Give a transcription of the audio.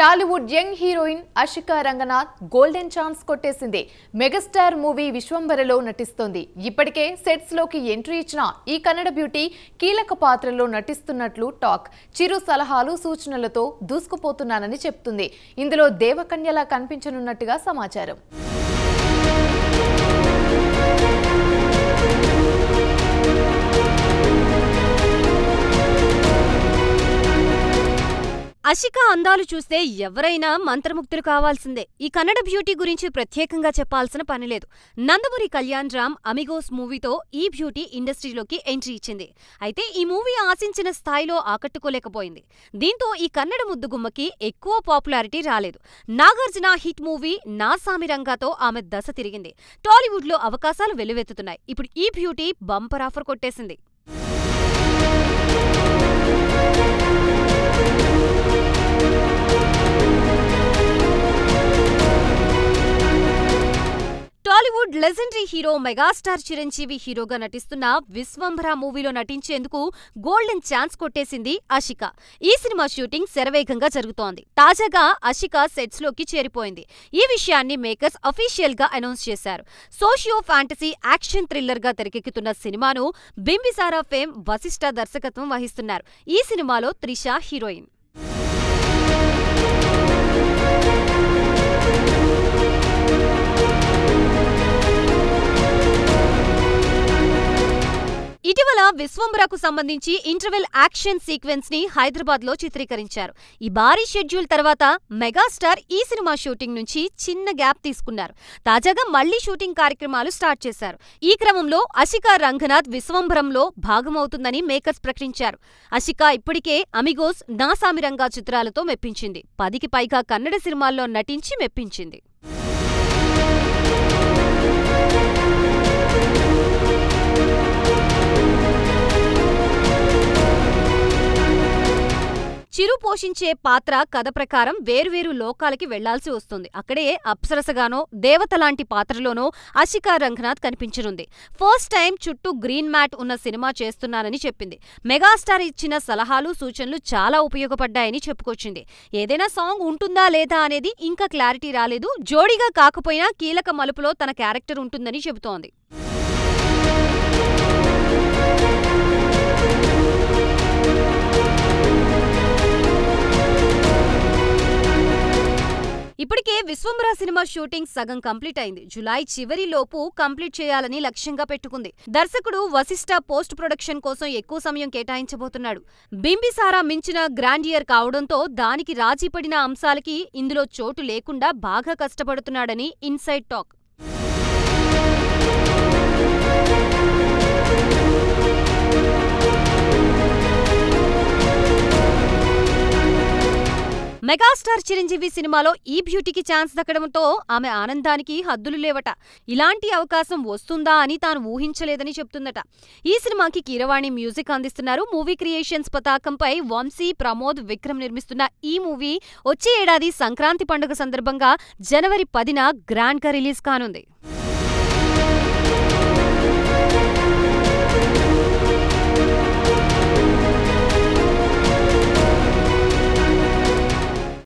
Tollywood young heroine Ashika Ranganath golden chance కొట్టేసింది. Megastar movie విశ్వంబరలో నటిస్తోంది. ఇప్పటికే సెట్స్ లోకి ఎంట్రీ ఇచ్చిన ఈ కన్నడ బ్యూటీ కీలక పాత్రలో నటిస్తున్నట్లు టాక్. చిరు సలహాలు సూచనలతో దూసుకుపోతున్నానని చెప్తుంది. ఇందులో దేవకన్యలా కనిపించనున్నట్టుగా సమాచారం. అషికా అందాలు చూస్తే ఎవరైనా మంత్రముగ్ధులు కావాల్సిందే. ఈ కన్నడ బ్యూటీ గురించి ప్రత్యేకంగా చెప్పాల్సిన పనిలేదు. నందమూరి కళ్యాణ్ రామ్ అమిగోస్ మూవీతో ఈ బ్యూటీ ఇండస్ట్రీలోకి ఎంట్రీ ఇచ్చింది. అయితే ఈ మూవీ ఆశించిన స్థాయిలో ఆకట్టుకోలేకపోయింది. దీంతో ఈ కన్నడ ముద్దుగుమ్మకి ఎక్కువ పాపులారిటీ రాలేదు. నాగార్జున హిట్ మూవీ నా సామిరంగాతో ఆమె దశ తిరిగింది. టాలీవుడ్లో అవకాశాలు వెల్లువెత్తుతున్నాయి. ఇప్పుడు ఈ బ్యూటీ బంపర్ ఆఫర్ కొట్టేసింది. Tollywood legendary hero megastar Chiranjeevi హీరోగా నటిస్తున్న విశ్వంభర మూవీలో నటించేందుకు గోల్డెన్ ఛాన్స్ కొట్టేసింది అషికా. ఈ సినిమా షూటింగ్ శరవేగంగా జరుగుతోంది. తాజాగా అషికా సెట్స్ లోకి చేరిపోయింది. ఈ విషయాన్ని మేకర్స్ అఫీషియల్ గా అనౌన్స్ చేశారు. సోషియో ఫ్యాంటసీ యాక్షన్ థ్రిల్లర్ గా తెరకెక్కుతున్న సినిమాను బింబిసారా ఫేమ్ వశిష్ఠ దర్శకత్వం వహిస్తున్నారు. ఈ సినిమాలో త్రిష హీరోయిన్. ఇటీవల విశ్వంబరకు సంబంధించి ఇంటర్వెల్ యాక్షన్ సీక్వెన్స్ ని హైదరాబాద్ లో చిత్రీకరించారు. ఈ భారీ షెడ్యూల్ తర్వాత మెగాస్టార్ ఈ సినిమా షూటింగ్ నుంచి చిన్న గ్యాప్ తీసుకున్నారు. తాజాగా మళ్లీ షూటింగ్ కార్యక్రమాలు స్టార్ట్ చేశారు. ఈ క్రమంలో అషికా రంగనాథ్ విశ్వంబరంలో భాగమవుతుందని మేకర్స్ ప్రకటించారు. అషికా ఇప్పటికే అమిగోస్, నా సామిరంగా చిత్రాలతో మెప్పించింది. 10కి పైగా కన్నడ సినిమాల్లో నటించి మెప్పించింది. చిరు పోషించే పాత్ర కథ ప్రకారం వేర్వేరు లోకాలకి వెళ్లాల్సి వస్తుంది. అక్కడే అప్సరసగానో దేవతలాంటి పాత్రలోనో అషికా రంగనాథ్ కనిపించనుంది. ఫస్ట్ టైం చుట్టూ గ్రీన్ మ్యాట్ ఉన్న సినిమా చేస్తున్నానని చెప్పింది. మెగాస్టార్ ఇచ్చిన సలహాలు సూచనలు చాలా ఉపయోగపడ్డాయని చెప్పుకొచ్చింది. ఏదైనా సాంగ్ ఉంటుందా లేదా అనేది ఇంకా క్లారిటీ రాలేదు. జోడీగా కాకపోయినా కీలక మలుపులో తన క్యారెక్టర్ ఉంటుందని చెబుతోంది. ఇప్పటికే విశ్వంబర సినిమా షూటింగ్ సగం కంప్లీట్ అయింది. జులై చివరిలోపు కంప్లీట్ చేయాలని లక్ష్యంగా పెట్టుకుంది. దర్శకుడు వశిష్ఠ పోస్ట్ ప్రొడక్షన్ కోసం ఎక్కువ సమయం కేటాయించబోతున్నాడు. బింబిసారా మించిన గ్రాండియర్ కావడంతో దానికి రాజీపడిన అంశాలకి ఇందులో చోటు లేకుండా బాగా కష్టపడుతున్నాడని ఇన్సైడ్ టాక్. మెగాస్టార్ చిరంజీవి సినిమాలో ఈ బ్యూటీకి ఛాన్స్ దక్కడంతో ఆమె ఆనందానికి హద్దులు లేవట. ఇలాంటి అవకాశం వస్తుందా అని తాను ఊహించలేదని చెప్తుందట. ఈ సినిమాకి కీరవాణి మ్యూజిక్ అందిస్తున్నారు. మూవీ క్రియేషన్స్ పతాకంపై వంశీ, ప్రమోద్, విక్రమ్ నిర్మిస్తున్న ఈ మూవీ వచ్చే ఏడాది సంక్రాంతి పండుగ సందర్భంగా జనవరి 10న గ్రాండ్ గా రిలీజ్ కానుంది.